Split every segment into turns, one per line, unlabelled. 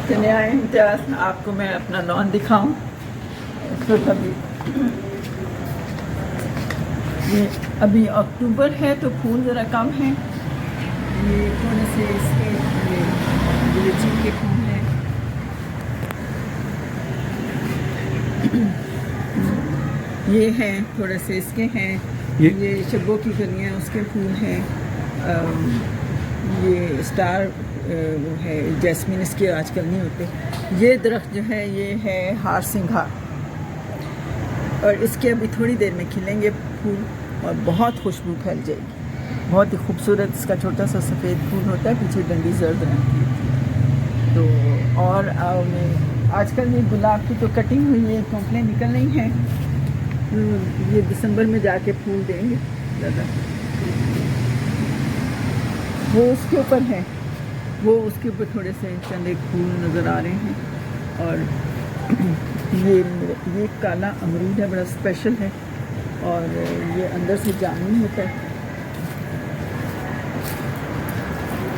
چلے آئے امتیاز، آپ کو میں اپنا لان دکھاؤں. تو ابھی اکتوبر ہے تو پھول ذرا کم ہیں. یہ تھوڑے سے اس کے بلیچنگ کے پھول ہیں. یہ ہیں تھوڑے سے اس کے ہیں. یہ شبوں کی کلیاں اس کے پھول ہیں. یہ اسٹار وہ ہے جیسمین، اس کے آج کل نہیں ہوتے. یہ درخت جو ہے یہ ہے ہار سنگھا، اور اس کے ابھی تھوڑی دیر میں کھلیں گے پھول اور بہت خوشبو پھیل جائے گی. بہت ہی خوبصورت اس کا چھوٹا سا سفید پھول ہوتا ہے، پیچھے ڈنڈی زرد رنگ کی ہوتی ہے. تو اور آج کل یہ گلاب کی تو کٹنگ ہوئی ہے، کونپلیں نکل رہی ہیں. یہ دسمبر میں جا کے پھول دیں گے زیادہ. وہ اس کے اوپر ہے، وہ اس کے اوپر تھوڑے سے چند ایک پھول نظر آ رہے ہیں. اور یہ کالا امرود ہے، بڑا اسپیشل ہے، اور یہ اندر سے جامنی ہوتا ہے.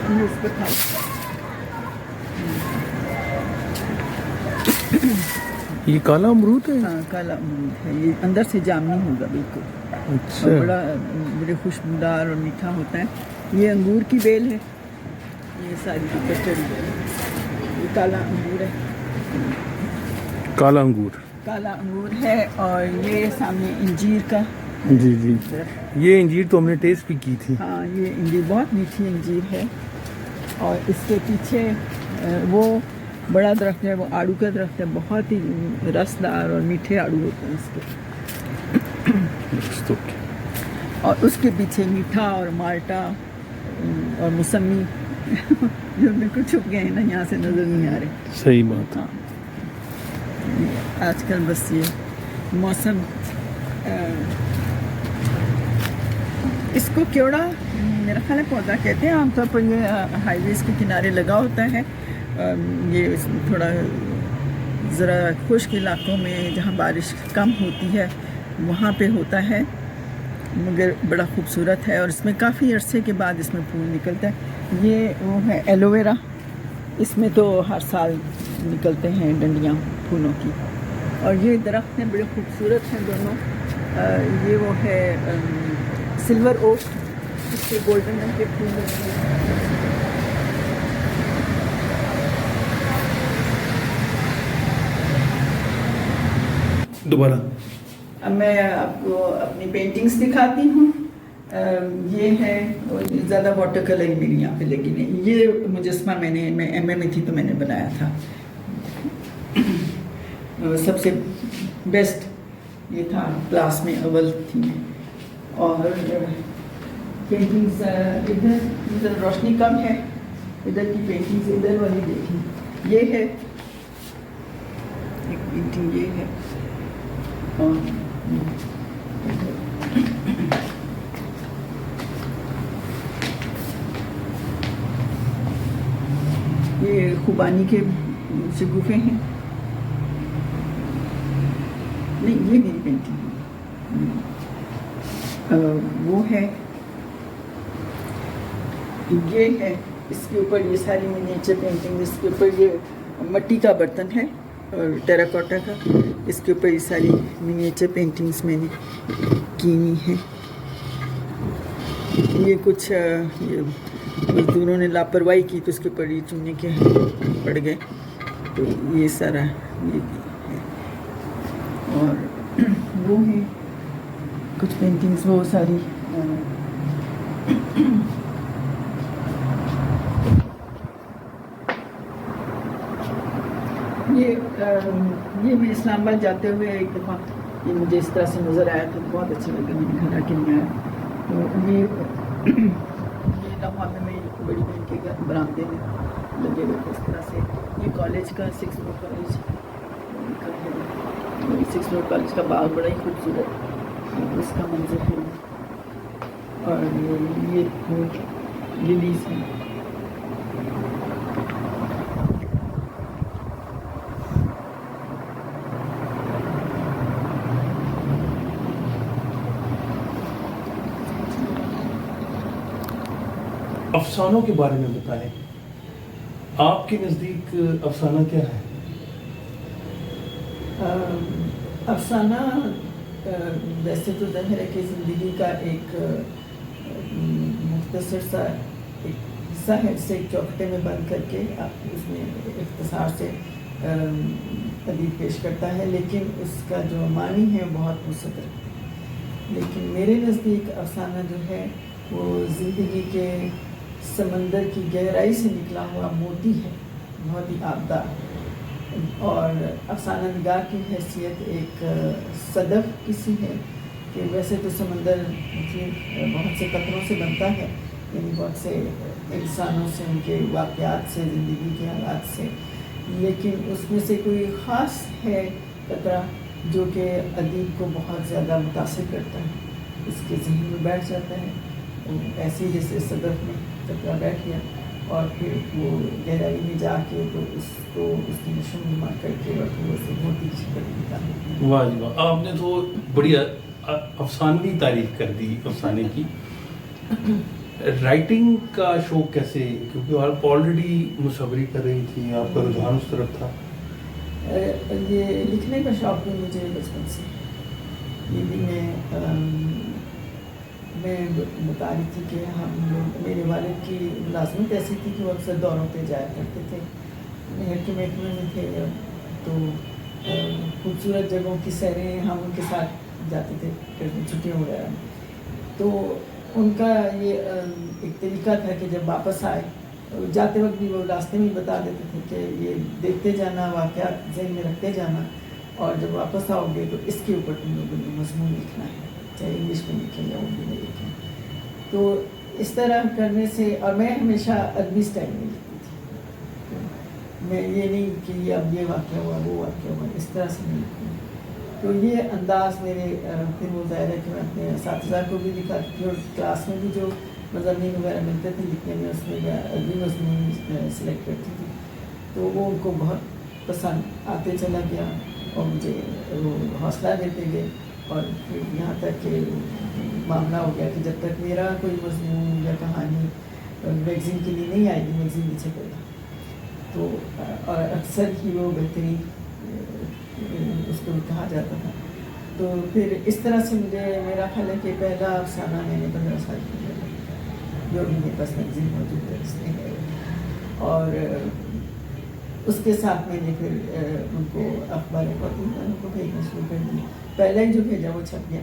یہ اس پہ
یہ کالا امرود ہے؟
ہاں کالا امرود ہے. یہ اندر سے جامنی ہوگا بالکل.
اچھا.
اور بڑے خوشبودار اور میٹھا ہوتا ہے. یہ انگور کی بیل ہے. یہ ساری کچڑی بیل ہے. یہ کالا انگور ہے.
کالا انگور،
کالا انگور ہے. اور یہ سامنے انجیر کا.
جی جی، یہ انجیر تو ہم نے ٹیسٹ بھی کی تھی.
ہاں یہ انجیر بہت میٹھی انجیر ہے. اور اس کے پیچھے وہ بڑا درخت ہے، وہ آڑو کا درخت ہے. بہت ہی رسدار اور میٹھے آڑو ہوتے ہیں اس کے. اور اس کے پیچھے میٹھا اور مالٹا اور موسمی جو بالکل چھپ گئے ہیں نا، یہاں سے نظر نہیں آ رہے.
صحیح بات.
ہاں آج کل بس یہ موسم. اس کو کیوڑا میرا خیال ہے پودا کہتے ہیں. عام طور پر یہ ہائی ویز کے کنارے لگا ہوتا ہے. یہ تھوڑا ذرا خشک علاقوں میں جہاں بارش کم ہوتی ہے وہاں پہ ہوتا ہے، مگر بڑا خوبصورت ہے. اور اس میں کافی عرصے کے بعد اس میں پھول نکلتا ہے. یہ وہ ہے ایلو ویرا، اس میں تو ہر سال نکلتے ہیں ڈنڈیاں پھولوں کی. اور یہ درخت ہیں بڑے خوبصورت ہیں دونوں. یہ وہ ہے سلور اوک، اس کے گولڈن رنگ کے پھول ہوتے ہیں.
دوبارہ
اب میں آپ کو اپنی پینٹنگز دکھاتی ہوں. یہ ہے زیادہ واٹر کلر میری یہاں پہ لگی نہیں. یہ مجسمہ میں ایم اے میں تھی تو میں نے بنایا تھا. سب سے بیسٹ یہ تھا، کلاس میں اول تھی میں. اور پینٹنگز ادھر روشنی کم ہے، ادھر کی پینٹنگز ادھر والی دیکھیں. یہ ہے ایک پینٹنگ، یہ ہے. اور یہ خوبانی کے شگوفے ہیں. نہیں یہ میری پینٹنگ ہے. وہ ہے، یہ ہے. اس کے اوپر یہ ساری منیچر پینٹنگ. اس کے اوپر یہ مٹی کا برتن ہے اور ٹیراکوٹا کا. اس کے اوپر یہ ساری منیچر پینٹنگز میں نے کی ہوئی ہیں. یہ کچھ مزدوروں نے لاپرواہی کی تو اس کے اوپر یہ چونے کے پڑ گئے، تو یہ سارا یہ ہے. اور وہ ہیں کچھ پینٹنگز، وہ ساری یہ میں اسلام آباد جاتے ہوئے ایک دفعہ یہ مجھے اس طرح سے نظر آیا تھا، بہت اچھا لگا. میں نے گھر آ کے نہیں آیا. تو یہ لمحہ میں بڑی بہن کے گھر برآمدے میں لگے ہوئے تھے اس طرح سے. یہ کالج کا 6 فلور کالج کا ہے. 6 فلور کالج کا باغ بڑا ہی خوبصورت اس کا منظر ہے. اور یہ للیز ہیں.
افسانوں کے بارے میں بتائیں. آپ کے نزدیک افسانہ کیا ہے؟
افسانہ ویسے تو ظاہر ہے کہ زندگی کا ایک مختصر سا ایک حصہ ہے جسے ایک چوکھٹے میں بند کر کے آپ اس میں اختصار سے ادیب پیش کرتا ہے، لیکن اس کا جو معنی ہے بہت وسعت رکھتا ہے۔ لیکن میرے نزدیک افسانہ جو ہے وہ زندگی کے سمندر کی گہرائی سے نکلا ہوا موتی ہے، بہت ہی آبدار، اور افسانہ نگار کی حیثیت ایک صدف کسی ہے کہ ویسے تو سمندر بہت سے قطروں سے بنتا ہے، یعنی بہت سے انسانوں سے، ان کے واقعات سے، زندگی کے حالات سے، لیکن اس میں سے کوئی خاص ہے قطرہ جو کہ ادیب کو بہت زیادہ متاثر کرتا ہے، اس کے ذہن میں بیٹھ جاتا ہے، ایسے جیسے صدف میں قطرہ بیٹھ گیا اور پھر وہ گہرائی میں جا کے تو اس کو اس کی نشو نما کر کے اور پھر اسے موتی کی شکل نکالتی ہے۔
واہ جی واہ، آپ نے تو بڑی افسانوی تعریف کر دی افسانے کی۔ رائٹنگ کا شوق کیسے؟ کیونکہ آپ آلریڈی مصوری کر رہی تھی، آپ کا رجحان اس طرف تھا۔
یہ لکھنے کا شوق بھی مجھے بچپن سے، یہ بھی میں بتا رہی تھی کہ ہم لوگ، میرے والد کی ملازمت ایسی تھی کہ وہ اکثر دوروں پہ جایا کرتے تھے، نہر کے محکمے میں تھے، تو خوبصورت جگہوں کی سیریں ہم ان کے ساتھ جاتے تھے چھٹیوں وغیرہ میں۔ تو ان کا یہ ایک طریقہ تھا کہ جب واپس آئے جاتے وقت بھی وہ راستے میں بتا دیتے تھے کہ یہ دیکھتے جانا، واقعات ذہن میں رکھتے جانا، اور جب واپس آؤ گے تو اس کے اوپر تم لوگوں نے مضمون لکھنا ہے، چاہے انگلش میں لکھیں یا اردو میں لکھیں۔ تو اس طرح کرنے سے، اور میں ہمیشہ ادبی اسٹائل میں لکھتی تھی، میں یہ نہیں کہ یہ اب یہ واقعہ ہوا وہ واقعہ ہوا، اس طرح سے نہیں لکھتی۔ تو یہ انداز میرے پھر وہ ظاہر ہے کہ میں اپنے اساتذہ کو بھی دکھاتی تھی، اور کلاس میں بھی جو مضامین وغیرہ ملتے تھے لکھنے میں، اس میں ادبی مضمون سلیکٹ کرتی تھی، تو وہ ان کو بہت پسند آتے چلا گیا اور مجھے وہ حوصلہ دیتے گئے، اور پھر یہاں تک کہ معاملہ ہو گیا کہ جب تک میرا کوئی مضمون یا کہانی میگزین کے لیے نہیں آئے گی، میگزین نہیں چھپے گا، تو اور اکثر ہی وہ بہترین اس کو کہا جاتا تھا۔ تو پھر اس طرح سے مجھے، میرا خیال ہے کہ پہلا افسانہ میں نے 15 سال کی عمر میں لکھا، جو بھی میرے پاس میگزین موجود ہے اس میں ہے، اور اس کے ساتھ میں نے پھر ان کو اخبار خواتین والوں کو بھیجنا شروع کر دی۔ پہلا ہی جو بھیجا وہ چھپ گیا،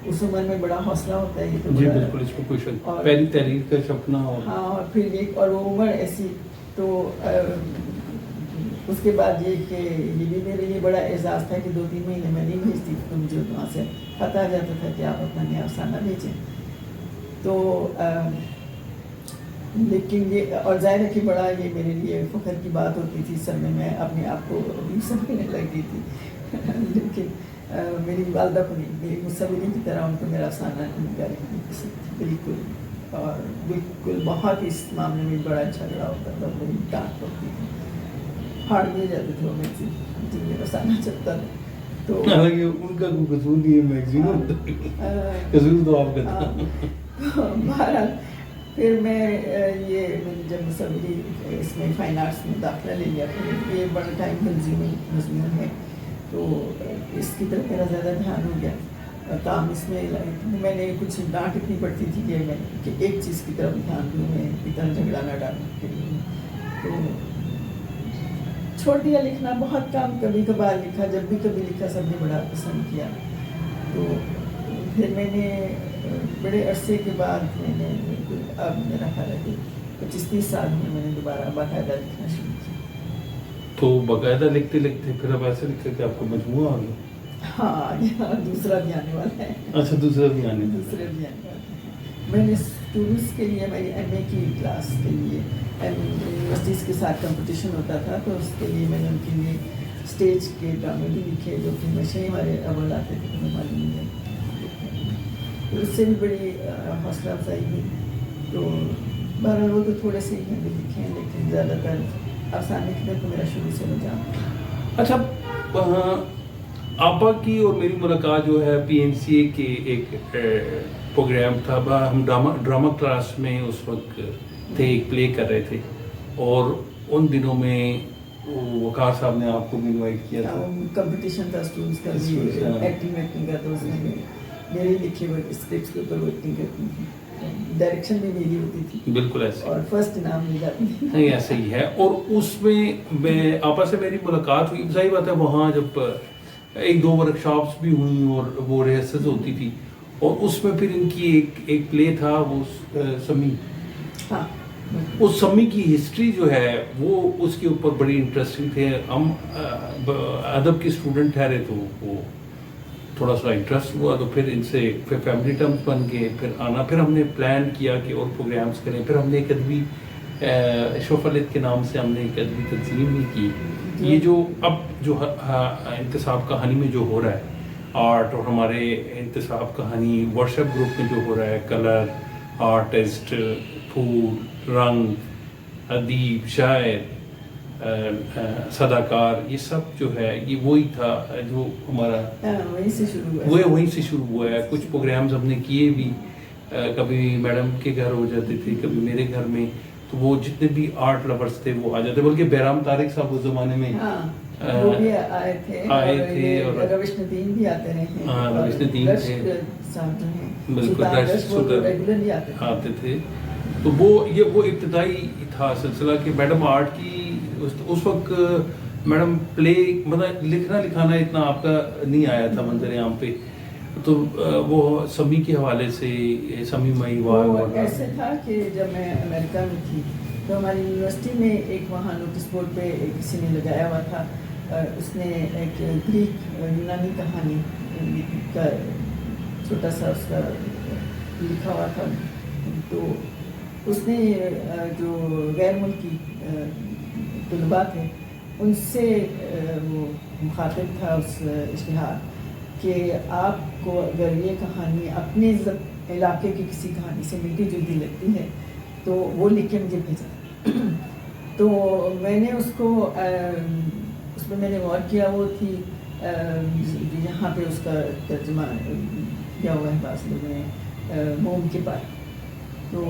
اس عمر میں بڑا حوصلہ ہوتا ہے، یہ تو
جی بالکل، اس میں کوئی شک، پہلی تحریر کا چھپنا،
ہاں، اور پھر ایک، اور وہ عمر ایسی، تو اس کے بعد یہ کہ یہ بھی میرے لیے بڑا اعزاز تھا کہ 2-3 مہینے میں نہیں بھیجتی تو مجھے وہاں سے خط آ جاتا تھا کہ آپ اپنا نیا افسانہ بھیجیں۔ تو لیکن یہ، اور ظاہر ہے کہ بڑا یہ میرے لیے فخر کی بات ہوتی تھی، سب میں اپنے آپ کو ابھی سمجھنے لگی تھی لیکن میری والدہ کو نہیں، میری مصوری کی طرح ان کو میرا افسانہ نگاری نہیں پسند تھی بالکل، اور بالکل بہت اس معاملے میں بڑا جھگڑا ہوتا تھا، بڑی ڈانٹ پڑتی تھی، پھاڑ دیے جاتے تھے وہ میگزین جن میں افسانہ چلتا تھا۔ تو
حالانکہ ان کا کوئی قصور نہیں ہے، میگزین قصور تو آپ کا تھا۔
بہرحال پھر میں یہ جب مصوری اس میں فائن آرٹس میں داخلہ لے لیا، پھر یہ بڑا ٹائم کنزیومنگ مضمون ہے، تو اس کی طرف میرا زیادہ دھیان ہو گیا، کام اس میں میں نے کچھ ڈانٹ اتنی پڑتی تھی کہ ایک چیز کی طرف دھیان دوں، میں اتنا جھگڑا نہ ڈالوں کے لیے، تو چھوڑ دیا لکھنا۔ بہت کام کبھی کبھار لکھا، جب بھی کبھی لکھا سب نے بڑا پسند کیا، تو پھر میں نے بڑے عرصے کے بعد میں نے بالکل، اب میرا خیال ہے کہ 25-30 سال میں نے دوبارہ باقاعدہ لکھنا شروع کیا۔
تو باقاعدہ لکھتے لکھتے پھر اب ایسا لکھا کہ آپ کو مجموعہ آ گیا؟
ہاں، دوسرا بھی آنے والا ہے۔
اچھا، دوسرا بھی آنے والا ہے۔
دوسرے بھی آنے والا ہے۔ میں نے اسٹوڈنٹس کے لیے، میری ایم اے کی کلاس کے لیے یونیورسٹیز کے ساتھ کمپٹیشن ہوتا تھا، تو اس کے لیے میں نے ان کے لیے اسٹیج کے ڈرامے بھی لکھے، جو کہ ہمیشہ ہی ہمارے اول آتے تھے، ہمیں معلوم نہیں ہے، تو اس سے بھی بڑی حوصلہ افزائی ہوئی۔ تو بہرحال وہ تو تھوڑے سے ہی لکھے ہیں، لیکن زیادہ تر افسانے لکھنے تو میرا شروع سے رجحان تھا۔
اچھا، آپا کی اور میری ملاقات جو ہے پی این سی اے کے ایک پروگرام تھا، ہم ڈرامہ کلاس میں اس وقت تھے، ایک پلے کر رہے تھے، اور ان دنوں میں وقار صاحب نے آپ کو بھی انوائٹ کیا تھا.
کمپٹیشن تھا اسٹوڈنٹس کا بھی ایکٹنگ کا، تو اس میں میرے لکھے ہوئے اسکرپٹس کے اوپر وہ ایکٹنگ کرتی تھی، ڈائریکشن بھی میری ہوتی تھی.
بالکل ایسے
اور فرسٹ انعام مل جاتی تھی.
نہیں ایسے ہی ہے. اور اس میں آپا سے میری ملاقات ہوئی. ظاہر بات ہے وہاں جب ایک دو ورک شاپس بھی ہوئیں اور وہ ریہرسلز ہوتی تھی، اور اس میں پھر ان کی ایک پلے تھا وہ سمی.
ہاں
اس سمی کی ہسٹری جو ہے وہ اس کے اوپر بڑی انٹرسٹنگ تھے. ہم ادب کے اسٹوڈنٹ ٹھہرے تو وہ تھوڑا سا انٹرسٹ ہوا، تو پھر ان سے پھر فیملی ٹرمز بن گئے. پھر آنا، پھر ہم نے پلان کیا کہ اور پروگرامز کریں. پھر ہم نے ایک ادبی اشرف الد کے نام سے ہم نے ایک ادبی تنظیم بھی کی. یہ جو اب جو انتصاب کہانی میں جو ہو رہا ہے آرٹ، اور ہمارے انتصاب کہانی واٹس ایپ گروپ میں جو ہو رہا ہے، کلر آرٹسٹ، پھول، رنگ، ادیب، شاعر، صداکار، یہ سب جو ہے یہ وہی تھا جو ہمارا
وہیں سے شروع ہوا.
وہیں سے شروع ہوا ہے. کچھ پروگرامز ہم نے کیے بھی، کبھی میڈم کے گھر ہو جاتے تھے، کبھی میرے گھر میں. تو وہ جتنے بھی آرٹ لورس تھے وہ آ جاتے. بلکہ بہرام طارق صاحب اس زمانے میں
وہ بھی آئے تھے اور روش ندیم بھی آتے رہے ہیں.
ہاں روش ندیم تھے
صاحب جو ہیں
بالکل
ریگولرلی آتے
تھے. تو وہ ابتدائی تھا سلسلہ کہ میڈم آرٹ کی اس وقت میڈم پلے مطلب لکھنا اتنا آپ کا نہیں آیا تھا منظر عام پہ. تو وہ سمی کے حوالے سے سمی مئی
وہ ایسے تھا کہ جب میں امریکہ میں تھی تو ہماری یونیورسٹی میں ایک وہاں نوٹس بورڈ پہ کسی نے لگایا ہوا تھا. اس نے ایک گریک یونانی کہانی کا چھوٹا سا اس کا لکھا ہوا تھا. تو اس نے جو غیر ملکی طلباء تھے ان سے وہ مخاطب تھا اس اشتہار کہ آپ کو اگر یہ کہانی اپنے علاقے کی کسی کہانی سے ملتی جلتی لگتی ہے تو وہ لکھ کے مجھے بھیجا. تو میں نے اس کو اس میں نے غور کیا. وہ تھی یہاں پہ اس کا ترجمہ کیا ہوا ہے فاصلے میں موم کے پار. تو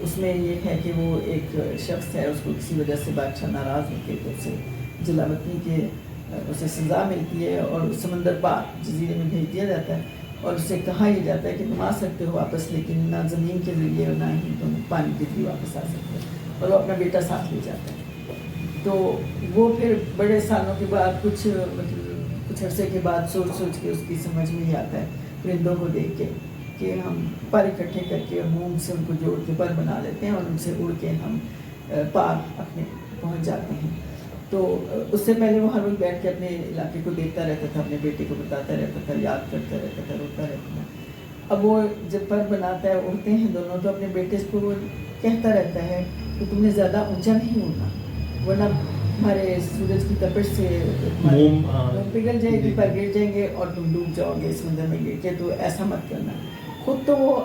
اس میں یہ ہے کہ وہ ایک شخص ہے، اس کو کسی وجہ سے بادشاہ ناراض ہوتے تو اسے جلاوطنی کے اسے سزا ملتی ہے اور سمندر پار جزیرے میں بھیج دیا جاتا ہے. اور اسے کہا یہ جاتا ہے کہ تم آ سکتے ہو واپس، لیکن نہ زمین کے ذریعے اور نہ ہی تم پانی کے ذریعے واپس آ سکتے ہو. اور وہ اپنا بیٹا ساتھ لے جاتا ہے. تو وہ پھر بڑے سالوں کے بعد کچھ عرصے کے بعد سوچ کے اس کی سمجھ میں ہی آتا ہے پرندوں کو دیکھ کے کہ ہم پر اکٹھے کر کے موم سے ان کو جوڑ کے پر بنا لیتے ہیں اور ان سے اڑ کے ہم پار اپنے پہنچ جاتے ہیں. تو اس سے پہلے وہ ہر وقت بیٹھ کے اپنے علاقے کو دیکھتا رہتا تھا، اپنے بیٹے کو بتاتا رہتا تھا، یاد کرتا رہتا تھا، روتا رہتا تھا. اب وہ جب پر بناتا ہے، اڑتے ہیں دونوں، تو اپنے بیٹے کو وہ کہتا رہتا ہے کہ تم نے زیادہ اونچا نہیں اڑنا ورنہ ہمارے سورج کی تپش سے موم پگھل جائے گی، پر گر جائیں گے اور تم ڈوب جاؤ گے سمندر میں گر کے. تو ایسا مت کرنا. خود تو وہ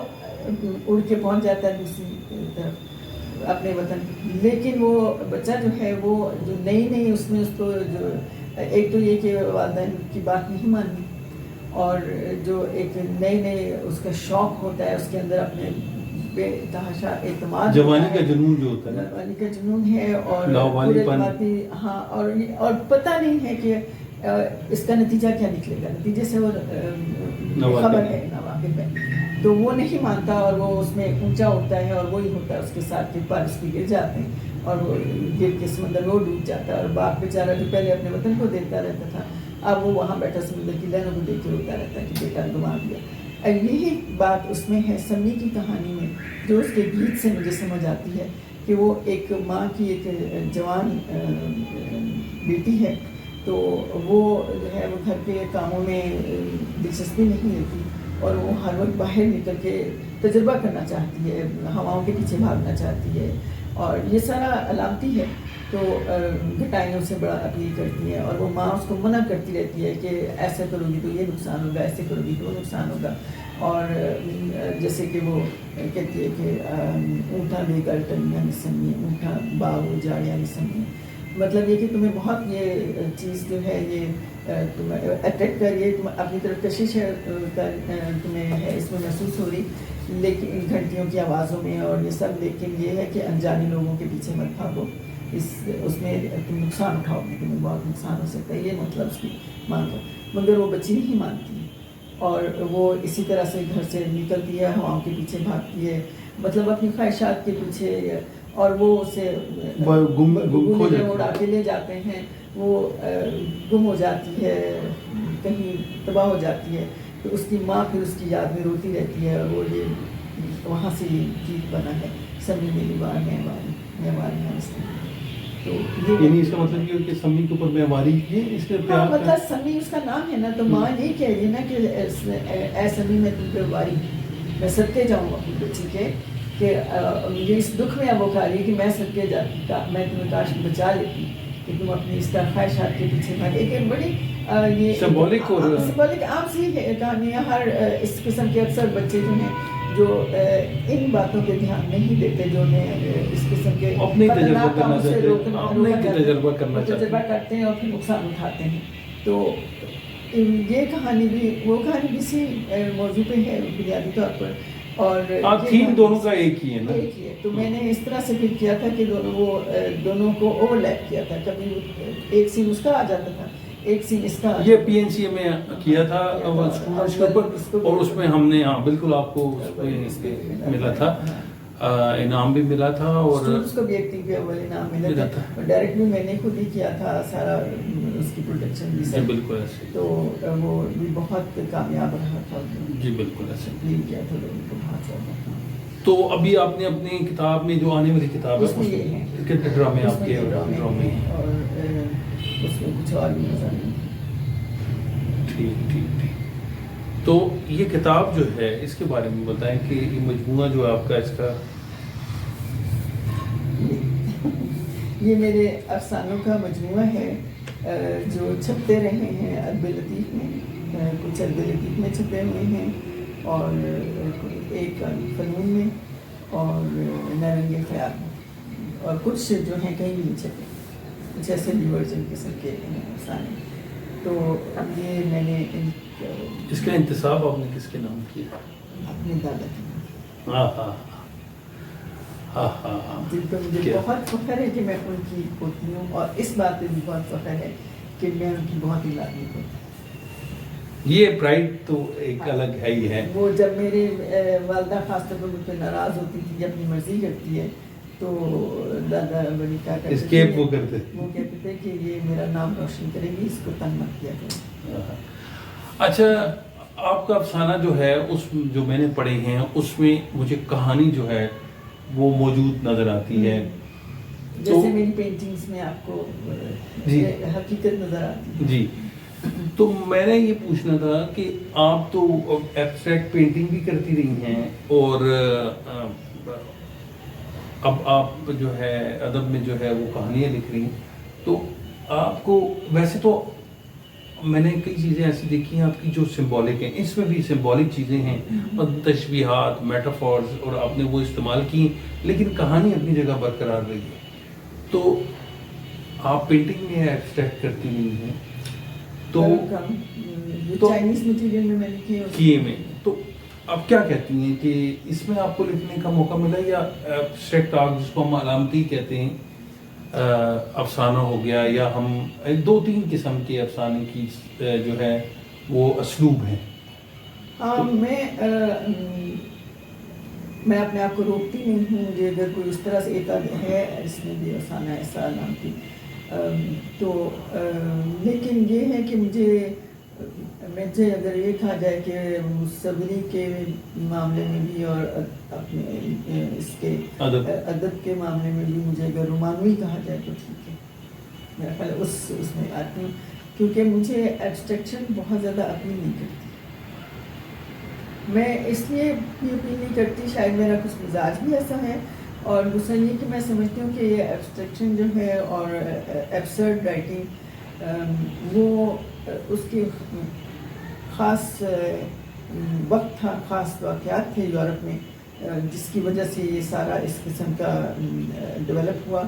اڑ کے پہنچ جاتا ہے دوسری طرف اپنے وطن. لیکن وہ بچہ جو ہے وہ جو نئی اس میں اس کو جو ایک تو یہ کہ والدین کی بات نہیں ماننی، اور جو ایک نئے اس کا شوق ہوتا ہے، اس کے اندر اپنے بے تحاشا اعتماد،
جوانی کا جنون جو ہوتا ہے،
جوانی کا جنون ہے، اور ہاں اور پتہ نہیں ہے کہ اس کا نتیجہ کیا نکلے گا. نتیجے سے وہ خبر ہے ناواقف ہے. تو وہ نہیں مانتا اور وہ اس میں اونچا ہوتا ہے اور وہی ہوتا ہے اس کے ساتھ کہ پر اس کی گر جاتے ہیں اور وہ گر کے سمندر وہ ڈوب جاتا ہے. اور باپ بیچارہ جو پہلے اپنے وطن کو دیکھتا رہتا تھا اب وہ وہاں بیٹھا سمندر کی لہروں کو دیکھ کے روتا رہتا ہے کہ بیٹا گنوا دیا. اور یہی بات اس میں ہے سمی کی کہانی میں، جو اس کے گیت سے مجھے سمجھ آتی ہے کہ وہ ایک ماں کی ایک جوان بیٹی ہے. تو وہ جو ہے وہ گھر کے کاموں میں دلچسپی نہیں لیتی اور وہ ہر وقت باہر نکل کے تجربہ کرنا چاہتی ہے، ہواؤں کے پیچھے بھاگنا چاہتی ہے، اور یہ سارا علامتی ہے. تو گھٹائیں اسے بڑا اپیل کرتی ہیں اور وہ ماں اس کو منع کرتی رہتی ہے کہ ایسے کرو گی تو یہ نقصان ہوگا، ایسے کرو گی تو وہ نقصان ہوگا. اور جیسے کہ وہ کہتی ہے کہ اونٹا بے کر ٹنیاں نسنی، اونٹا باغ جاڑیاں نسنی. مطلب یہ کہ تمہیں بہت یہ چیز جو ہے یہ تمہیں اٹریکٹ کر رہی ہے، تم اپنی طرف کشش تمہیں ہے اس میں محسوس ہو رہی، لیکن گھنٹیوں کی آوازوں میں اور یہ سب. لیکن یہ ہے کہ انجانے لوگوں کے پیچھے مت بھاگو اس میں تم نقصان اٹھاؤ گے، تمہیں بہت نقصان ہو سکتا ہے، یہ مطلب اس کی ماں کا. مگر وہ بچی نہیں مانتی ہے اور وہ اسی طرح سے گھر سے نکلتی ہے، ہواؤں کے پیچھے بھاگتی ہے، مطلب اپنی خواہشات کے پیچھے، اور وہ اسے اڑا کے لے جاتے ہیں، وہ گم ہو جاتی ہے، کہیں تباہ ہو جاتی ہے. تو اس کی ماں پھر اس کی یاد میں روتی رہتی ہے، اور وہ یہ وہاں سے یہ گیت بنا ہے، سمی میری بار مہماری ہے اس کی. تو
یعنی اس کا مطلب یہ کہ سمی کے اوپر معماری کی اس نے پیار کا،
مطلب سمی اس کا نام ہے نا، تو ماں یہ کہہ رہی ہے نا کہ اے سمی میں تم پہ واری، میں صدقے جاؤں اپنی بچی کے، کہ یہ اس دکھ میں اب وہ کہہ رہی ہے کہ میں صدقے جاتی، میں تمہیں کاش بچا لیتی کہ تم اپنی اس طرح خواہشات کے پیچھے بھاگے. کہ بڑی یہ
سمبولک اور
سمبولک عام سی کہانیاں. ہر اس قسم کے اکثر بچے جو ہیں جو ان باتوں پہ دھیان نہیں دیتے، جو انہیں اس قسم کے
اپنے تجربہ
تجربہ کرتے ہیں اور پھر نقصان اٹھاتے ہیں. تو یہ کہانی بھی وہ کہانی بھی اسی موضوع پہ ہے بنیادی طور پر، اور
تھیم دونوں کا ایک ہی ہے نا.
ایک ہی ہے. تو میں نے اس طرح سے پھر کیا تھا کہ دونوں کو اوور لیپ کیا تھا، کبھی ایک سین اس کا آ جاتا تھا، ایک سین اس کا.
یہ پی این سی اے میں کیا تھا اسٹوڈنٹس کے اوپر، اور اس میں ہم نے بالکل آپ کو اس میں ملا تھا، انعام بھی ملا تھا، اور
اس کو بھی ایکٹنگ پہ اول انعام ملا تھا. ڈائریکٹ بھی میں نے خود ہی کیا تھا سارا، اس کی پروڈکشن بھی سب.
بالکل ایسے.
تو وہ بھی بہت کامیاب رہا تھا.
جی بالکل ایسے
کیا تھا لوگوں کو بہت زیادہ.
تو ابھی آپ نے اپنی کتاب میں جو آنے والی کتاب ہے اس کے ڈرامے آپ کے ڈرامے،
اور اس میں کچھ اور بھی مضامین.
ٹھیک ٹھیک ٹھیک. تو یہ کتاب جو ہے اس کے بارے میں بتائیں کہ یہ مجموعہ جو ہے آپ کا، اس کا
یہ میرے افسانوں کا مجموعہ ہے جو چھپتے رہے ہیں ادب لطیف میں، کچھ ادب لطیف میں چھپے ہوئے ہیں، اور ایک فنون میں، اور نرنگ خیال میں، اور کچھ جو ہیں کہیں بھی نہیں چھپے، کچھ ایسے ڈیورجن قسم کے افسانے. تو یہ میں نے
اس کا انتصاب آپ نے کس کے نام کیا؟
اپنے دادا کے نام.
ہاں ہاں ہاں ہاں ہاں.
جن پہ مجھے بہت فخر ہے کہ میں ان کی پوتی ہوں، اور اس بات پہ بھی بہت فخر ہے کہ میں ان کی بہت ہی لاڈلی ہوتی ہوں.
یہ پرائڈ تو ایک الگ ہے ہی ہے.
وہ جب میری والدہ خاص طور پر مجھ پہ ناراض ہوتی تھی، اپنی مرضی کرتی ہے، تو دادا بڑی کیا کرتے
اسکیپ وہ کرتے،
وہ کہتے تھے کہ یہ میرا نام روشن کرے گی، اس کو تنگ مت کیا کرے.
اچھا، آپ کا افسانہ جو ہے اس جو میں نے پڑھے ہیں اس میں مجھے کہانی جو ہے وہ موجود نظر آتی ہے،
جیسے میری پینٹنگز میں آپ کو حقیقت نظر آتی ہے.
جی. تو میں نے یہ پوچھنا تھا کہ آپ تو ایبسٹریکٹ پینٹنگ بھی کرتی رہی ہیں، اور اب آپ جو ہے ادب میں جو ہے وہ کہانیاں لکھ رہی ہیں. تو آپ کو ویسے تو میں نے کئی چیزیں ایسی دیکھی ہیں آپ کی جو سمبولک ہیں، اس میں بھی سمبولک چیزیں ہیں، اور تشبیہات، میٹافورز، اور آپ نے وہ استعمال کی، لیکن کہانی اپنی جگہ برقرار رہی ہے. تو آپ پینٹنگ میں ایبسٹریکٹ کرتی نہیں ہیں، تو
چائنیز مٹیریل میں میں نے
کیے میں. تو آپ کیا کہتی ہیں کہ اس میں آپ کو لکھنے کا موقع ملا، یا ایبسٹریکٹ آرٹ جس کو ہم علامتی کہتے ہیں، افسانہ ہو گیا، یا ہم 2-3 قسم کے افسانے کی جو ہے وہ اسلوب ہیں؟
میں اپنے آپ کو روکتی نہیں ہوں. مجھے اگر کوئی اس طرح سے ایک ہے اس میں بھی افسانہ ایسا علامتی، تو لیکن یہ ہے کہ مجھے اگر یہ کہا جائے کہ مصوری کے معاملے میں بھی، اور اپنے اس کے ادب کے معاملے میں بھی، مجھے اگر رومانوی کہا جائے تو ٹھیک ہے. میرا خیال اس میں آتی ہوں، کیونکہ مجھے ایبسٹریکشن بہت زیادہ اپیل نہیں کرتی. میں اس لیے بھی اپیل نہیں کرتی، شاید میرا کچھ مزاج بھی ایسا ہے، اور دوسرا یہ کہ میں سمجھتی ہوں کہ یہ ایبسٹریکشن جو ہے اور ایبسرڈ رائٹنگ، وہ اس کی خاص وقت تھا، خاص واقعات تھے یورپ میں، جس کی وجہ سے یہ سارا اس قسم کا ڈیولپ ہوا.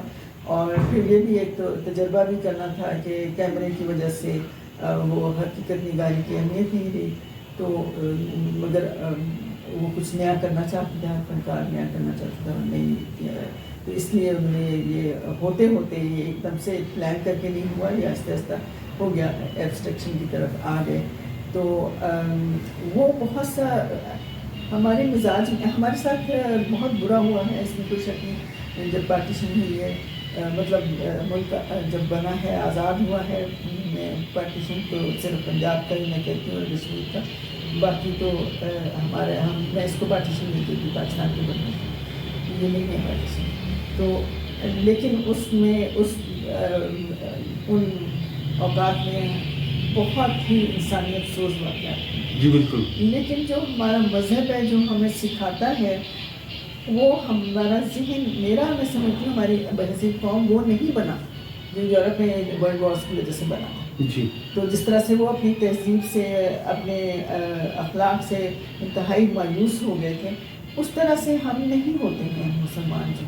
اور پھر یہ بھی ایک تو تجربہ بھی کرنا تھا کہ کیمرے کی وجہ سے وہ حقیقت نگاری کی اہمیت نہیں رہی. تو مگر وہ کچھ نیا کرنا چاہتا تھا، فنکار نیا کرنا چاہتا تھا، نئی تو اس لیے ہم نے یہ ہوتے ہوتے یہ ایک دم سے پلان کر کے نہیں ہوا، یہ آہستہ آہستہ ہو گیا، ایبسٹریکشن کی طرف آ گئے. تو وہ بہت سا ہمارے مزاج میں ہمارے ساتھ بہت برا ہوا ہے، اس میں کوئی شک نہیں. جب پارٹیشن ہوئی ہے، مطلب ملک جب بنا ہے، آزاد ہوا ہے پارٹیشن، تو صرف پنجاب کا ہی میں کہتی ہوں اور کشمیر کا، باقی تو میں اس کو پارٹیشن نہیں کہتی، پاکستان کے بننے یہ نہیں ہے پارٹیشن. تو لیکن اس میں ان اوقات میں بہت ہی انسانیت سوز واقعات.
جی بالکل.
لیکن جو ہمارا مذہب ہے جو ہمیں سکھاتا ہے، وہ ہمارا ذہن، میں سمجھتی ہوں ہماری بحثیت قوم وہ نہیں بنا جو یورپ میں ورلڈ وارز کی وجہ سے بنا.
جی.
تو جس طرح سے وہ اپنی تہذیب سے، اپنے اخلاق سے انتہائی مایوس ہو گئے تھے، اس طرح سے ہم نہیں ہوتے ہیں مسلمان جو.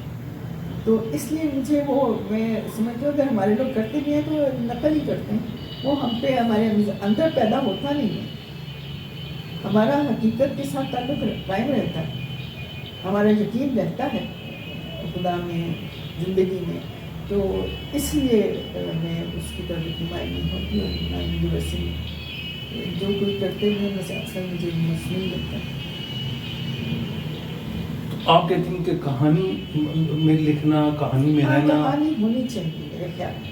تو اس لیے میں سمجھتی ہوں اگر ہمارے لوگ کرتے بھی ہیں تو نقل ہی کرتے ہیں، وہ ہم پہ ہمارے اندر پیدا ہوتا نہیں ہے. ہمارا حقیقت کے ساتھ تعلق قائم رہتا ہے، ہمارا یقین رہتا ہے خدا میں، زندگی میں. تو اس لیے میں اس کی طرف اتماعی نہیں ہوتی، اور یونیورسٹی جو کوئی کرتے ہوئے اکثر مجھے مصنوعی لگتا ہے.
آپ کہتی ہیں کہ کہانی میں لکھنا، کہانی میں رہنا،
کہانی ہونی چاہیے میرے خیال میں.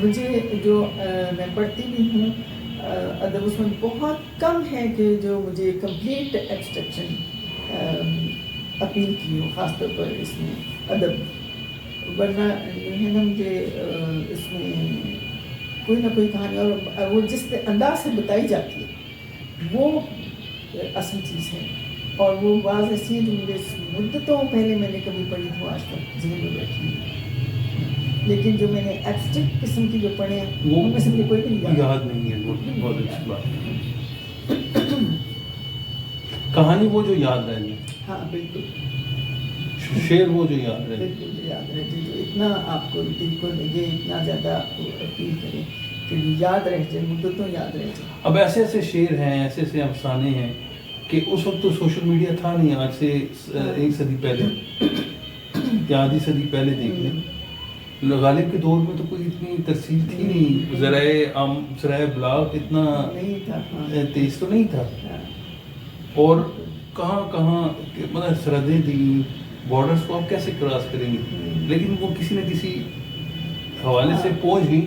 مجھے جو میں پڑھتی بھی ہوں ادب، اس میں بہت کم ہے کہ جو مجھے کمپلیٹ ایبسٹریکشن اپیل کی ہو، خاص طور پر اس میں ادب. ورنہ ہے نا مجھے اس میں کوئی نہ کوئی کہانی، اور وہ جس انداز سے بتائی جاتی ہے وہ اصل چیز ہے. اور وہ بعض ایسی ہیں جو مجھے مدتوں پہلے میں نے کبھی پڑھی تھی، آج تک ذہن میں بیٹھی ہیں. لیکن جو میں نے ایبسٹریکٹ قسم کی جو پڑھے ہیں وہ میں سے مجھے کوئی بھی
یاد نہیں ہے. بہت اچھی بات ہے. کہانی وہ جو یاد رہ جائے.
ہاں بالکل.
شعر وہ جو یاد رہے.
بالکل جو یاد رہے، جو اتنا آپ کو دل کو لگے، اتنا زیادہ آپ کو اپیل کرے کہ یاد رہ جائے، مدتوں یاد رہ جائے.
اب ایسے ایسے شعر ہیں، ایسے ایسے افسانے ہیں کہ اس وقت تو سوشل میڈیا تھا نہیں. آج سے ایک صدی پہلے یا آدھی صدی پہلے دیکھ لیں، غالب کے دور میں تو کوئی اتنی ترسیل تھی نہیں، ذرائع ابلاغ اتنا تیز تو نہیں تھا. اور کہاں کہاں مطلب سرحدیں تھیں، بارڈرز کو آپ کیسے کراس کریں گے، لیکن وہ کسی نہ کسی حوالے سے پہنچ گئی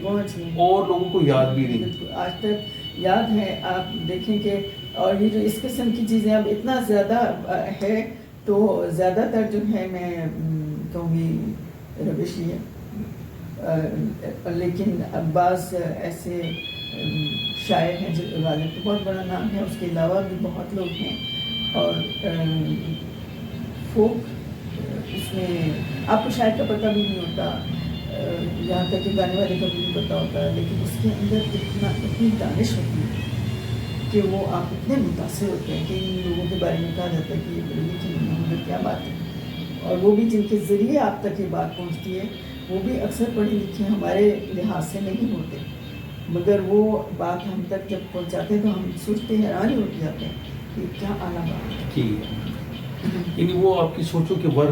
اور لوگوں کو یاد بھی رہی.
آج تک یاد ہے. آپ دیکھیں کہ اور یہ جو اس قسم کی چیزیں اب اتنا زیادہ ہے، تو زیادہ تر جو ہے میں کہوں گی روش ہی ہے. لیکن اب بعض ایسے شاعر ہیں جو غالب تو بہت بڑا نام ہے، اس کے علاوہ بھی بہت لوگ ہیں. اور فوک اس میں آپ کو شاعر کا پتہ بھی نہیں ہوتا، یہاں تک کہ گانے والے کا بھی نہیں پتہ ہوتا، لیکن اس کے اندر اتنی دانش ہوتی ہے کہ وہ آپ اتنے متاثر ہوتے ہیں کہ ان لوگوں کے بارے میں کہا جاتا ہے کہ یہ بڑی کی کیا بات ہے. اور وہ بھی جن کے ذریعے آپ تک یہ بات پہنچتی ہے، وہ بھی اکثر پڑھے لکھے ہمارے لحاظ سے نہیں ہوتے، مگر وہ بات ہم تک جب پہنچاتے ہیں تو ہم سوچتے حیران ہی ہو جاتے ہیں کہ کیا اعلیٰ بات ہے.
یعنی وہ آپ کی سوچو کہ واہ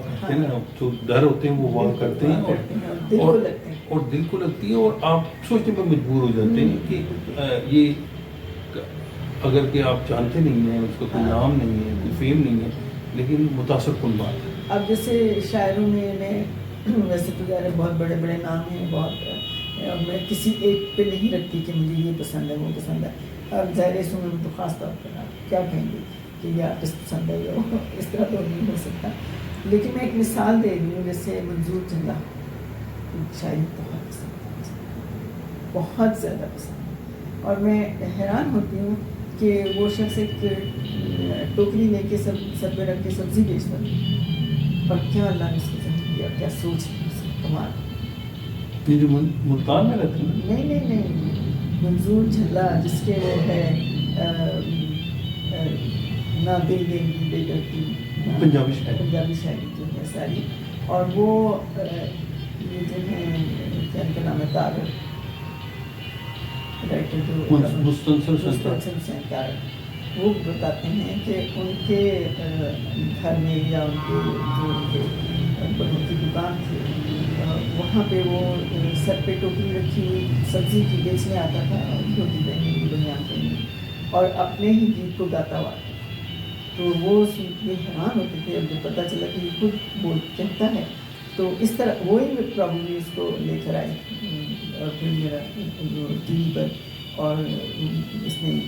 کرتے ہیں نا، جو ڈر ہوتے ہیں وہ واہ کرتے ہیں اور دل کو لگتی ہے، اور آپ سوچنے پر مجبور ہو جاتے ہیں کہ یہ اگر کہ آپ جانتے نہیں ہیں، اس کا کوئی نام نہیں ہے، کوئی فیم نہیں ہے، لیکن متاثر کن بات ہے.
اب جیسے شاعروں میں ویسے تو ظاہر بہت بڑے بڑے نام ہیں، بہت میں کسی ایک پہ نہیں رکھتی کہ مجھے یہ پسند ہے وہ پسند ہے. اب ظاہر اس میں تو خاص طور پر کیا کہیں گے کہ یہ آرٹسٹ پسند ہے، اس طرح تو نہیں ہو سکتا. لیکن میں ایک مثال دے رہی ہوں، جیسے منظور جھلا شاعری بہت پسند ہے، بہت زیادہ پسند ہے. اور میں حیران ہوتی ہوں کہ وہ شخص ایک ٹوکری لے کے سر پہ رکھ کے سبزی بیچتا تھا، اور کیا اللہ نے اس کو ذہن دیا، کیا سوچ ہے اس کی، کمال.
یہ جو ملتان میں رہتے ہیں؟
نہیں، منظور جھلا، جس کے وہ ہے نہ دل دیں گی بے دردی،
پنجابی
شاعری جو ہے ساری. اور وہ یہ جو ہے کیا ان کا نام ہے، طارق رائٹر جو مستنصر حسین طارق، وہ بتاتے ہیں کہ ان کے گھر میں یا ان کے جو بڑوں کی دکان تھی، وہاں پہ وہ سر پہ ٹوکری رکھی ہوئی سبزی کی بیچنے آتا تھا، دھوتی پہنی ہوئی بنیان پہنی ہوئی، اور اپنے ہی گیت کو گاتا ہوا. تو وہ سن کے حیران ہوتے تھے. اب جب پتہ چلا کہ یہ خود بول کہتا ہے تو اس طرح وہی پرابلم اس کو لے کر آئی، اور پھر میرا ٹی وی پر، اور اس نے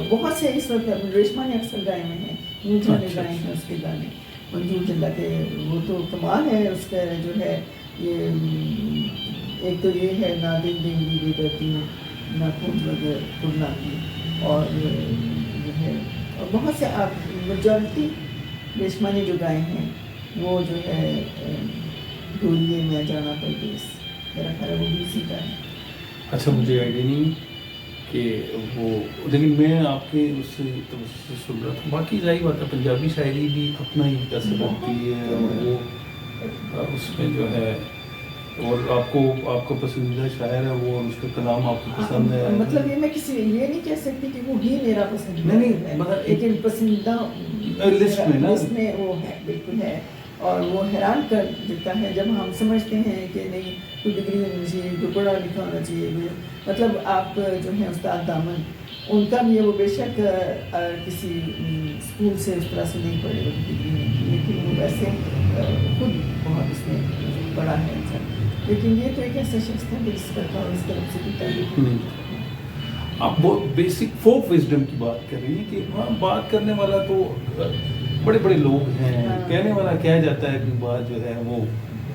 بہت سے اس وقت ریشما نے اکثر گائے ہوئے ہیں، مجھے نے گائے ہیں اس کے گانے، منظور جلا کے. وہ تو کمال ہے اس کا جو ہے. یہ ایک تو یہ ہے نہ دل دیں گی بے دردی نہ خود بغیر پورنا کی، اور جو ہے اور بہت سے آپ میجورٹی ریشما نے جو گائے ہیں وہ جو ہے ڈولیے میں جانا پردیس، میرا خیال ہے وہ بھی اسی کا ہے.
اچھا مجھے آئیڈیا نہیں کہ وہ، لیکن میں آپ کے اس سے سن رہا تھا. باقی ظاہر بات ہے پنجابی شاعری بھی اپنا ہی اثر رکھتی ہے، وہ اس میں جو ہے، اور آپ کا پسندیدہ شاعر ہے وہ، اس کا کلام آپ کو پسند ہے.
مطلب یہ میں کسی یہ نہیں کہہ سکتی کہ وہ ہی میرا پسندیدہ
نہیں
ہے،
مگر
لیکن پسندیدہ
لسٹ
میں وہ ہے، بالکل ہے. اور وہ حیران کر دیتا ہے جب ہم سمجھتے ہیں کہ نہیں کوئی ڈگری ہونی چاہیے، کوئی پڑھا لکھا ہونا چاہیے. مطلب آپ جو ہیں استاد دامن ان کا بھی ہے، وہ بے شک کسی اسکول سے اس طرح سے نہیں پڑھے، وہ ڈگری نہیں کی، لیکن وہ ویسے خود بہت اس نے پڑھا ہے انسان. لیکن یہ تو ایک ایسا شخص تھا جس کا اس طرف سے بھی تعلق.
آپ بہت بیسک فوک وزڈم کی بات کر رہی ہیں کہ ہاں بات کرنے والا تو بڑے بڑے لوگ ہیں، کہنے والا کہہ جاتا ہے کہ بات جو ہے وہ،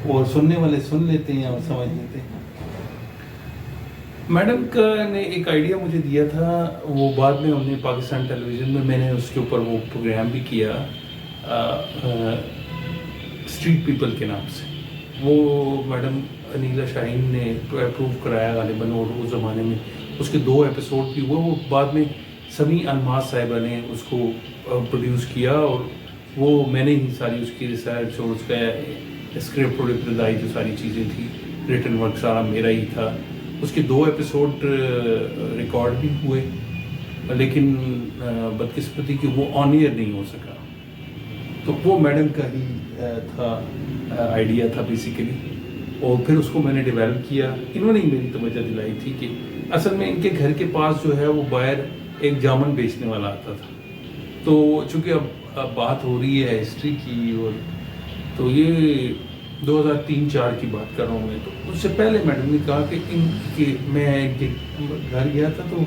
اور سننے والے سن لیتے ہیں اور سمجھ لیتے ہیں. میڈم کا نے ایک آئیڈیا مجھے دیا تھا، وہ بعد میں ہم نے پاکستان ٹیلی ویژن میں نے اس کے اوپر وہ پروگرام بھی کیا اسٹریٹ پیپل کے نام سے. وہ میڈم انیلا شاہین نے اپروو کرایا غالباً، اور اس زمانے میں اس کے 2 ایپیسوڈ بھی ہوئے. وہ بعد میں سمیع الماس صاحبہ نے اس کو پروڈیوس کیا، اور وہ میں نے ہی ساری اس کی ریسرچ اور اس کا اسکرپٹ اور ابتدائی جو ساری چیزیں تھیں، ریٹن ورک سارا میرا ہی تھا. اس کے 2 ایپیسوڈ ریکارڈ بھی ہوئے، لیکن بدقسمتی کہ وہ آن ایئر نہیں ہو سکا. تو وہ میڈم کا ہی تھا آئیڈیا تھا بیسیکلی، اور پھر اس کو میں نے ڈیولپ کیا. انہوں نے ہی میری توجہ دلائی تھی کہ اصل میں ان کے گھر کے پاس جو ہے وہ باہر ایک جامن بیچنے والا آتا تھا. تو چونکہ اب بات ہو رہی ہے ہسٹری کی، اور تو یہ 2003-04 کی بات کر رہا ہوں میں. تو اس سے پہلے میڈم نے کہا کہ میں ان کے گھر گیا تھا تو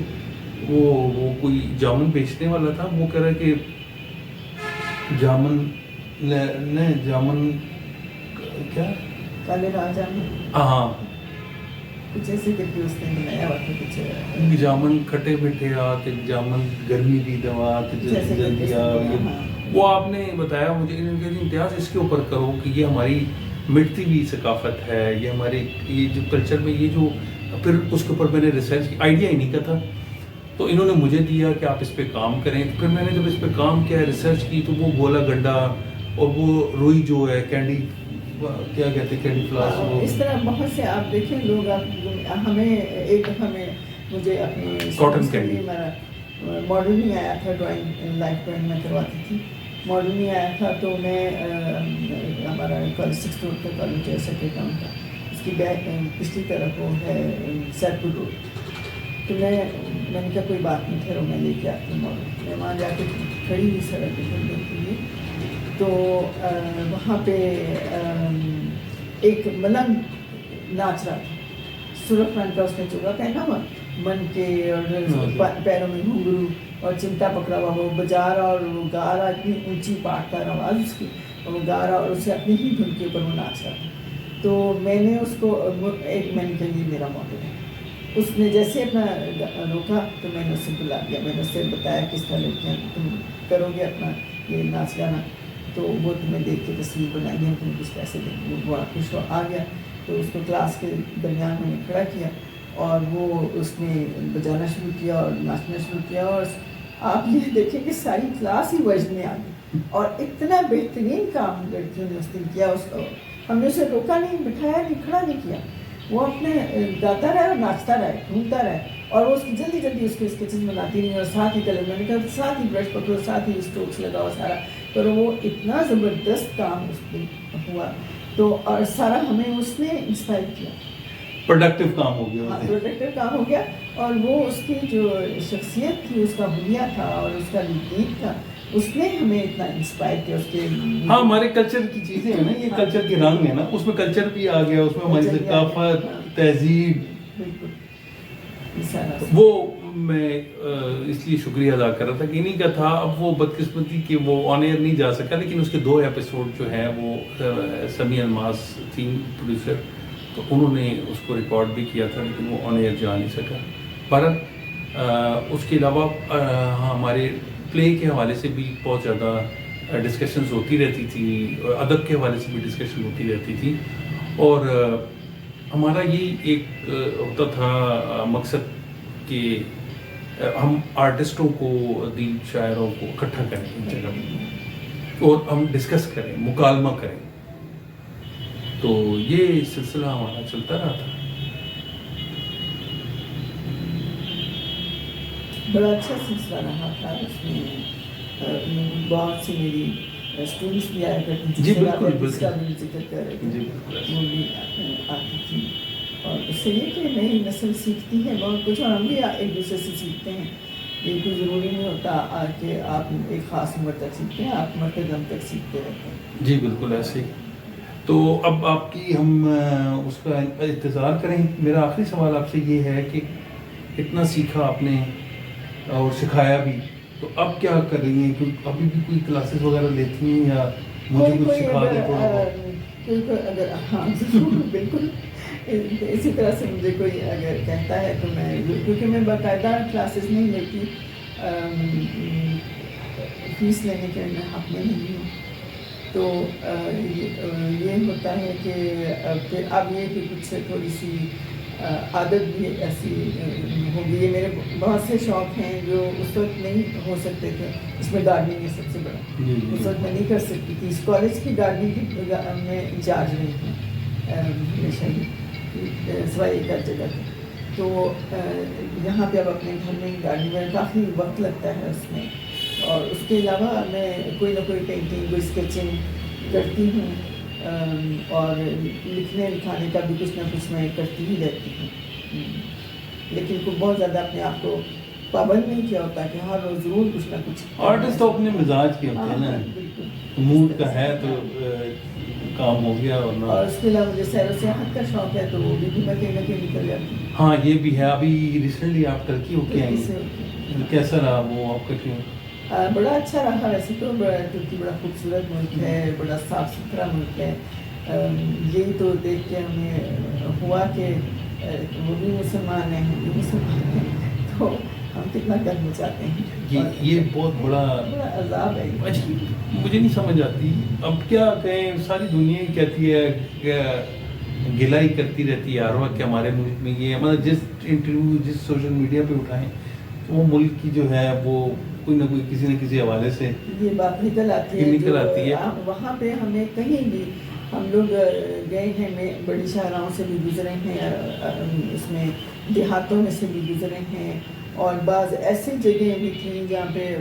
وہ کوئی جامن بیچنے والا تھا. وہ کہہ رہا کہ جامن کیا
کالے راجامن،
ہاں
کچھ ایسے کر کے اس نے بنایا ہوا تھا کچھ
جامن کھٹے میٹھے آتے، جامن گرمی دی دوا جلدی آ. وہ آپ نے بتایا مجھے امتیاز اس کے اوپر کرو کہ یہ ہماری مٹتی ہوئی ثقافت ہے، یہ ہمارے یہ جو کلچر میں یہ جو. پھر اس کے اوپر میں نے ریسرچ کی، آئیڈیا ہی نہیں کا تھا، تو انہوں نے مجھے دیا کہ آپ اس پہ کام کریں. پھر میں نے جب اس پہ کام کیا، ریسرچ کی، تو وہ گولا گنڈا اور وہ روئی جو ہے کینڈی، کیا کہتے ہیں کینڈی فلاس، وہ
اس طرح بہت سے آپ دیکھیں لوگ. ہمیں ایک دفعہ مجھے اپنی
کاٹن کینڈی
ماڈل نہیں آیا تھا، ڈرائنگ لائف ڈرائنگ میں کرواتی تھی، ماڈل نہیں آیا تھا. تو میں ہمارا کالج 6 روڈ کا کالج ہے سیکرڈ ٹاؤن کا، اس کی بیک پچھلی طرف وہ ہے سیدپور روڈ. تو میں نے کہا کوئی بات نہیں، ٹھہرو میں لے کے آتی ہوں ماڈل. میں وہاں جا کے کھڑی ہوئی سڑک پہ کھڑنے کے لیے، تو وہاں پہ ایک ملنگ ناچ رہا تھا، سرخ رنگ کا اس نے چوڑا پہنا ہوا، من کے اور پیروں میں گھنگرو اور چمٹا پکڑا ہوا، وہ بجا رہا اور وہ گا رہا، اتنی اونچی پاٹدار آواز اس کی، اور وہ گا رہا اور اسے اپنی ہی دھن کے اوپر وہ ناچ رہا تھا. تو میں نے اس کو ایک میں نے کہا یہ میرا ماڈل ہے. اس نے جیسے اپنا روکا تو میں نے اسے بلا دیا، میں نے اسے بتایا کس طرح لڑکیاں تم کرو گے اپنا یہ ناچ گانا، تو وہ تمہیں دیکھ کے تصویر بنائیں گے، ہم تمہیں کچھ پیسے دیں گے. وہ بڑا خوش آ گیا. تو اس کو کلاس کے درمیان میں نے کھڑا کیا، اور وہ اس نے بجانا شروع کیا اور ناچنا شروع کیا، اور آپ یہ دیکھیں کہ ساری کلاس ہی وجد میں آ گئی. اور اتنا بہترین کام لڑکیوں نے اس دن کیا. اس کو ہم نے اسے روکا نہیں، بٹھایا نہیں، کھڑا نہیں کیا، وہ اپنے گاتا رہا اور ناچتا رہا، گھومتا رہا. اور وہ اس کی جلدی جلدی اس کے اسکیچز بناتی رہی، اور ساتھ ہی کلر، میں نے کہا ساتھ ہی برش پکڑو، ساتھ ہی اسٹروکس لگاؤ، سارا پر وہ اتنا زبردست کام اس میں ہوا تو اور سارا ہمیں اس نے انسپائر کیا.
پروڈکٹیو کام ہو گیا.
پروڈکٹیو کام ہو گیا اور وہ اس کی جو شخصیت تھی, اس کا حلیہ تھا اور اس کا لطیف تھا, اس نے ہمیں اتنا انسپائر کیا. اس کے
ہاں ہمارے کلچر کی چیزیں ہیں نا, یہ کلچر کے رنگ ہے نا, اس میں کلچر بھی آ گیا, اس میں ہماری ثقافت, تہذیب, وہ میں اس لیے شکریہ ادا کر رہا تھا کہ انہیں کا تھا. اب وہ بدقسمتی کہ وہ آن ایئر نہیں جا سکا, لیکن اس کے 2 ایپیسوڈ جو ہیں وہ سمیع الماس تھی پروڈیوسر, تو انہوں نے اس کو ریکارڈ بھی کیا تھا, لیکن وہ آن ایئر جا نہیں سکا. پر اس کے علاوہ ہمارے پلے کے حوالے سے بھی بہت زیادہ ڈسکشنز ہوتی رہتی تھی, ادب کے حوالے سے بھی ڈسکشن ہوتی رہتی تھی, اور ہمارا یہ ایک ہوتا تھا مقصد کہ ہم آرٹسٹوں کو, ادیب شاعروں کو اکٹھا کریں ایک جگہ پہ اور ہم ڈسکس کریں, مکالمہ کریں. تو یہ سلسلہ ہمارا چلتا رہا تھا.
بڑا اچھا سلسلہ رہا تھا. اس میں بہت سی میری اسٹوڈنٹس بھی آیا کرتی تھی,
جی بالکل
اس کا بھی ذکر کر رہے تھے,
جی
وہ بھی آتی تھی. اور اس سے یہ کہ نئی نسل سیکھتی ہے بہت کچھ, اور ہم بھی ایک دوسرے سے سیکھتے ہیں. یہ کوئی ضروری نہیں ہوتا کہ آپ ایک خاص عمر تک سیکھتے ہیں, آپ مرتے دم تک سیکھتے رہتے ہیں.
جی بالکل ایسے ہی. تو اب آپ کی ہم اس کا انتظار کریں. میرا آخری سوال آپ سے یہ ہے کہ اتنا سیکھا آپ نے اور سکھایا بھی, تو اب کیا کر رہی ہیں؟ کیونکہ ابھی بھی کوئی کلاسز وغیرہ لیتی ہیں یا مجھے کچھ سکھا دیں تھوڑا بہت؟
اگر ہاں ضرور بالکل اسی طرح سے مجھے کوئی اگر کہتا ہے تو میں, کیونکہ میں باقاعدہ کلاسز نہیں لیتی, فیس لینے کے میں حق میں نہیں ہوں. تو یہ ہوتا ہے کہ اب یہ کہ کچھ تھوڑی سی عادت بھی ایسی ہوگی. یہ میرے بہت سے شوق ہیں جو اس وقت نہیں ہو سکتے تھے. اس میں گارڈننگ ہے سب سے بڑا, اس وقت میں نہیں کر سکتی تھی. اس کالج کی گارڈننگ کی میں انچارج رہی ہوں ہمیشہ ہی, سوائے ایک جگہ پہ. تو یہاں پہ اب اپنے گھر میں گارڈننگ میں کافی وقت لگتا ہے اس میں, اور اس کے علاوہ میں کوئی نہ کوئی پینٹنگ, کوئی اسکیچنگ کرتی ہوں, اور لکھنے لکھانے کا بھی کچھ نہ کچھ میں کرتی ہی رہتی ہوں. لیکن کو بہت زیادہ اپنے آپ کو پابند نہیں کیا ہوتا کہ ہر روز ضرور کچھ نہ کچھ.
آرٹسٹ تو اپنے مزاج کے ہوتے ہیں نا, موڈ کا ہے تو کام ہو گیا.
اور اس کے علاوہ مجھے سیر و سیاحت کا شوق ہے, تو وہ بھی میں کہیں نہ کہیں نکل جاتی ہوں.
ہاں یہ بھی ہے. ابھی ریسنٹلی آپ ترکی ہو کے آئیں, کیسا رہا وہ آپ کا ٹرپ؟
بڑا اچھا رہا. ویسے تو ترکی بڑا خوبصورت ملک ہے, بڑا صاف ستھرا ملک ہے. یہی تو دیکھ کے ہمیں ہوا کہ وہ بھی مسلمان ہیں, ہم بھی مسلمان ہیں, تو ہم کتنا کرنا چاہتے ہیں.
یہ بہت بڑا
عذاب ہے.
مجھے نہیں سمجھ آتی. اب کیا کہیں, ساری دنیا ہی کہتی ہے, گلا ہی کرتی رہتی ہے ہر وقت کہ ہمارے ملک میں یہ, مطلب جس انٹرویو جس سوشل میڈیا پہ اٹھائیں تو وہ ملک کی جو ہے وہ کوئی نہ کوئی کسی نہ کسی حوالے سے
یہ بات نکل آتی ہے. وہاں پہ ہمیں کہیں بھی ہم لوگ گئے ہیں, میں بڑی شاہراہوں سے بھی گزرے ہیں, اس میں دیہاتوں میں سے بھی گزرے ہیں, اور بعض ایسی جگہیں بھی تھیں جہاں پہ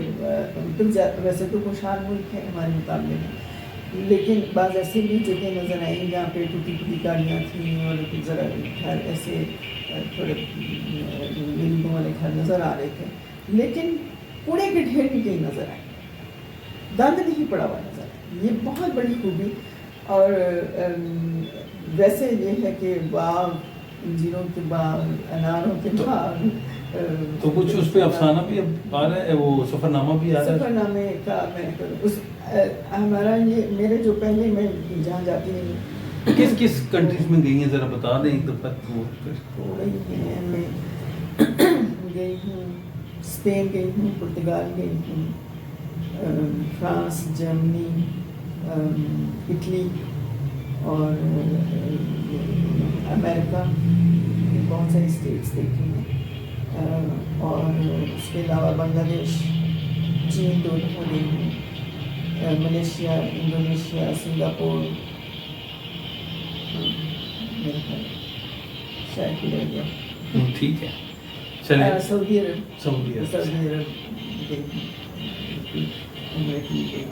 ویسے تو خوشحال ملک ہے ہمارے مقابلے میں, لیکن بعض ایسی بھی جگہیں نظر آئیں جہاں پہ ٹوٹی پھوٹی گاڑیاں تھیں اور ذرا گھر ایسے تھوڑے بلڈنگوں والے گھر نظر آ رہے تھے, لیکن کوڑے کے ڈھیر بھی کہیں نظر آئے, گند نہیں پڑا ہوا نظر آئے. یہ بہت بڑی خوبی. اور ویسے یہ ہے کہ باغ, انجیروں کے باغ, اناروں کے باغ,
تو کچھ اس پہ افسانہ بھی اب آ رہا ہے, وہ سفر نامہ بھی آ رہا ہے.
سفر نامے کا میں اس ہمارا یہ میرے جو پہلے میں جہاں جاتی ہوں,
کس کس کنٹریز میں گئی ہیں ذرا بتا دیں ایک دفعہ.
گئی ہیں, میں گئی ہوں اسپین گئی ہوں, پرتگال گئی ہوں, فرانس, جرمنی, اٹلی اور امریکہ, بہت ساری اسٹیٹس دیکھی ہیں, اور اس کے علاوہ بنگلہ دیش, چین 2 دفعہ گئی ہوں, ملیشیا, انڈونیشیا, سنگاپور, میرے خیال شاید بھی رہ گیا.
ٹھیک ہے, چلیں.
سعودی عرب گئی ہوں, عمرے کے لیے گئی.